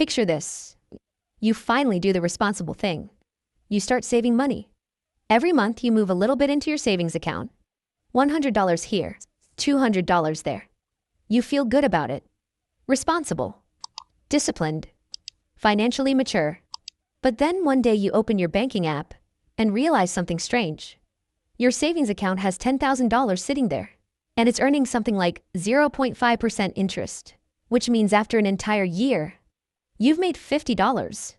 Picture this. You finally do the responsible thing. You start saving money. Every month you move a little bit into your savings account. $100 here, $200 there. You feel good about it. Responsible. Disciplined. Financially mature. But then one day you open your banking app and realize something strange. Your savings account has $10,000 sitting there, and it's earning something like 0.5% interest, which means after an entire year, you've made $50.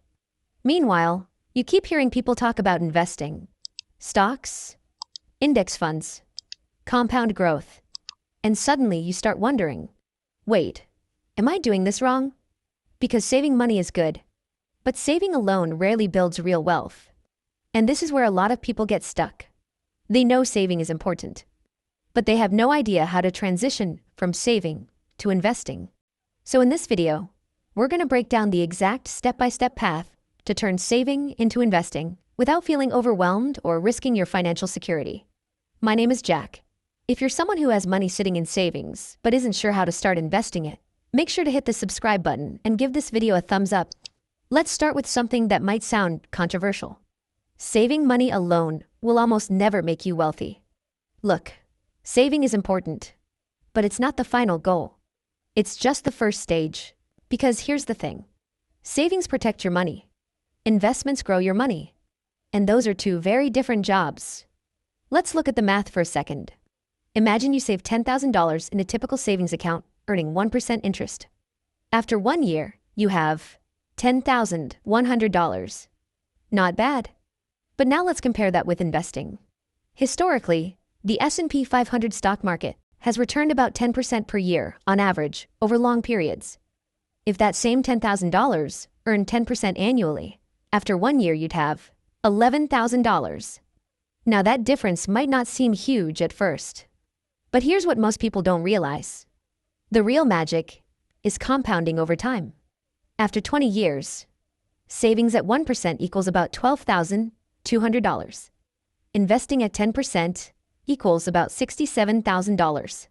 Meanwhile, you keep hearing people talk about investing, stocks, index funds, compound growth, and suddenly you start wondering, wait, am I doing this wrong? Because saving money is good, but saving alone rarely builds real wealth. And this is where a lot of people get stuck. They know saving is important, but they have no idea how to transition from saving to investing. So in this video, we're going to break down the exact step-by-step path to turn saving into investing without feeling overwhelmed or risking your financial security. My name is Jack. If you're someone who has money sitting in savings but isn't sure how to start investing it, make sure to hit the subscribe button and give this video a thumbs up. Let's start with something that might sound controversial. Saving money alone will almost never make you wealthy. Look, saving is important, but it's not the final goal. It's just the first stage. Because here's the thing. Savings protect your money. Investments grow your money. And those are two very different jobs. Let's look at the math for a second. Imagine you save $10,000 in a typical savings account, earning 1% interest. After 1 year, you have $10,100. Not bad. But now let's compare that with investing. Historically, the S&P 500 stock market has returned about 10% per year on average over long periods. If that same $10,000 earned 10% annually, after 1 year you'd have $11,000. Now that difference might not seem huge at first. But here's what most people don't realize. The real magic is compounding over time. After 20 years, savings at 1% equals about $12,200. Investing at 10% equals about $67,000.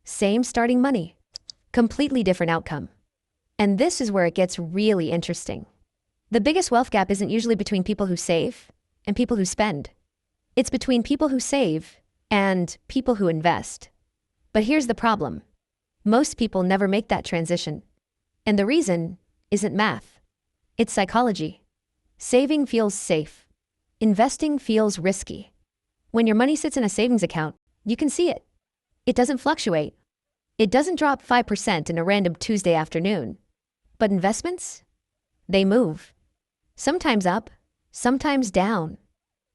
Same starting money, completely different outcome. And this is where it gets really interesting. The biggest wealth gap isn't usually between people who save and people who spend. It's between people who save and people who invest. But here's the problem. Most people never make that transition. And the reason isn't math. It's psychology. Saving feels safe. Investing feels risky. When your money sits in a savings account, you can see it. It doesn't fluctuate. It doesn't drop 5% in a random Tuesday afternoon. But investments? They move. Sometimes up, sometimes down.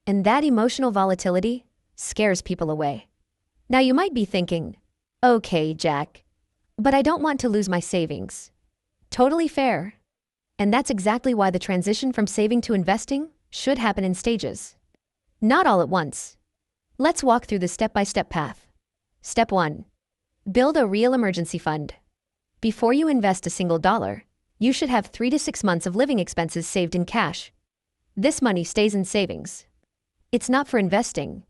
And that emotional volatility scares people away. Now you might be thinking, okay, Jack, but I don't want to lose my savings. Totally fair. And that's exactly why the transition from saving to investing should happen in stages. Not all at once. Let's walk through the step-by-step path. Step 1. Build a real emergency fund. Before you invest a single dollar, you should have 3 to 6 months of living expenses saved in cash. This money stays in savings. It's not for investing.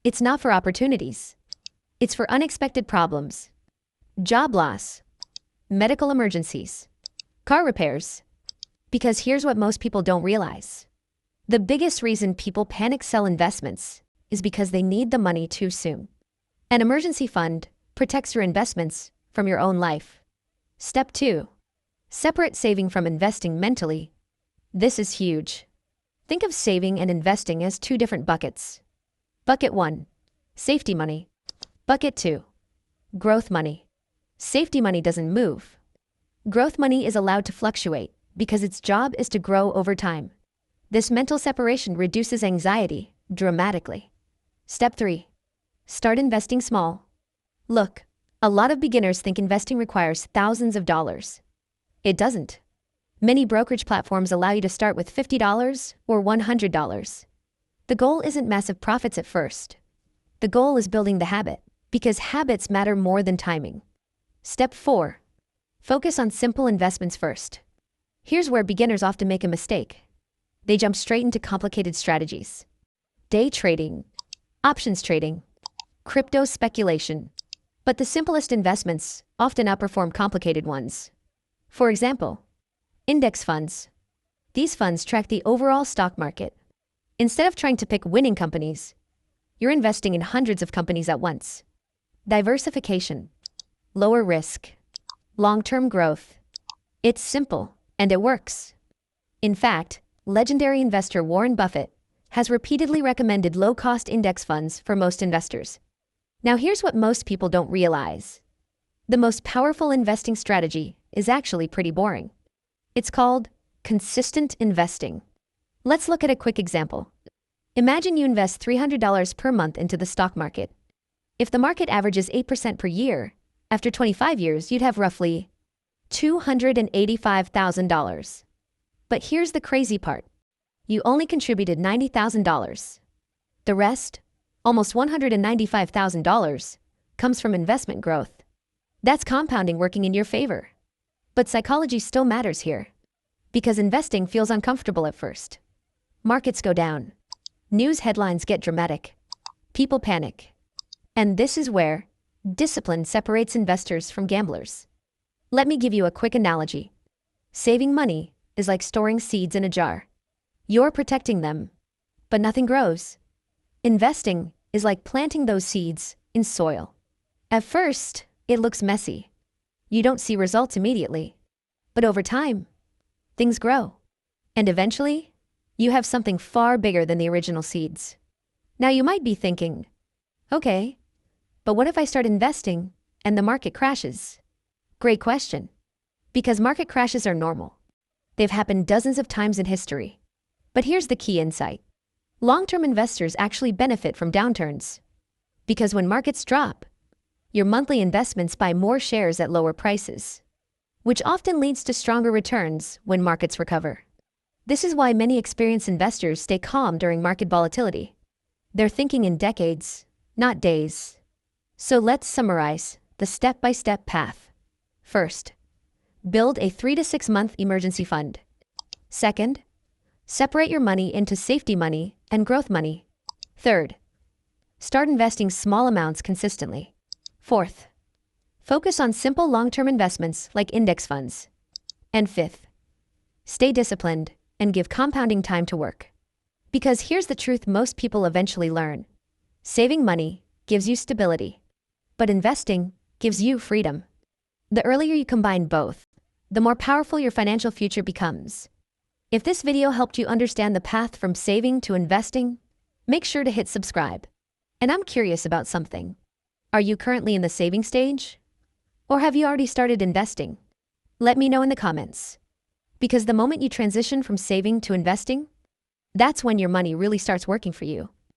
It's not for opportunities. It's for unexpected problems. Job loss. Medical emergencies. Car repairs. Because here's what most people don't realize. The biggest reason people panic sell investments is because they need the money too soon. An emergency fund protects your investments from your own life. Step 2. Separate saving from investing mentally. This is huge. Think of saving and investing as two different buckets. Bucket 1. Safety money. Bucket 2. Growth money. Safety money doesn't move. Growth money is allowed to fluctuate because its job is to grow over time. This mental separation reduces anxiety dramatically. Step 3. Start investing small. Look, a lot of beginners think investing requires thousands of dollars. It doesn't. Many brokerage platforms allow you to start with $50 or $100. The goal isn't massive profits at first. The goal is building the habit, because habits matter more than timing. Step 4. Focus on simple investments first. Here's where beginners often make a mistake. They jump straight into complicated strategies. Day trading, options trading, crypto speculation. But the simplest investments often outperform complicated ones. For example, Index funds. These funds track the overall stock market. Instead of trying to pick winning companies, you're investing in hundreds of companies at once. Diversification. Lower risk. Long-term growth. It's simple, and it works. In fact, legendary investor Warren Buffett has repeatedly recommended low-cost index funds for most investors. Now here's what most people don't realize. The most powerful investing strategy is actually pretty boring. It's called consistent investing. Let's look at a quick example. Imagine you invest $300 per month into the stock market. If the market averages 8% per year, after 25 years, you'd have roughly $285,000. But here's the crazy part. You only contributed $90,000. The rest, almost $195,000, comes from investment growth. That's compounding working in your favor. But psychology still matters here. Because investing feels uncomfortable at first. Markets go down. News headlines get dramatic. People panic. And this is where discipline separates investors from gamblers. Let me give you a quick analogy. Saving money is like storing seeds in a jar. You're protecting them, but nothing grows. Investing is like planting those seeds in soil. At first, it looks messy. You don't see results immediately. But over time, things grow. And eventually, you have something far bigger than the original seeds. Now you might be thinking, okay, but what if I start investing and the market crashes? Great question. Because market crashes are normal. They've happened dozens of times in history. But here's the key insight. Long-term investors actually benefit from downturns. Because when markets drop, your monthly investments buy more shares at lower prices, which often leads to stronger returns when markets recover. This is why many experienced investors stay calm during market volatility. They're thinking in decades, not days. So let's summarize the step-by-step path. First, build a 3 to 6 month emergency fund. Second, separate your money into safety money and growth money. Third, start investing small amounts consistently. Fourth, focus on simple long-term investments like index funds. And fifth, stay disciplined and give compounding time to work. Because here's the truth most people eventually learn. Saving money gives you stability, but investing gives you freedom. The earlier you combine both, the more powerful your financial future becomes. If this video helped you understand the path from saving to investing, make sure to hit subscribe. And I'm curious about something. Are you currently in the saving stage? Or have you already started investing? Let me know in the comments. Because the moment you transition from saving to investing, that's when your money really starts working for you.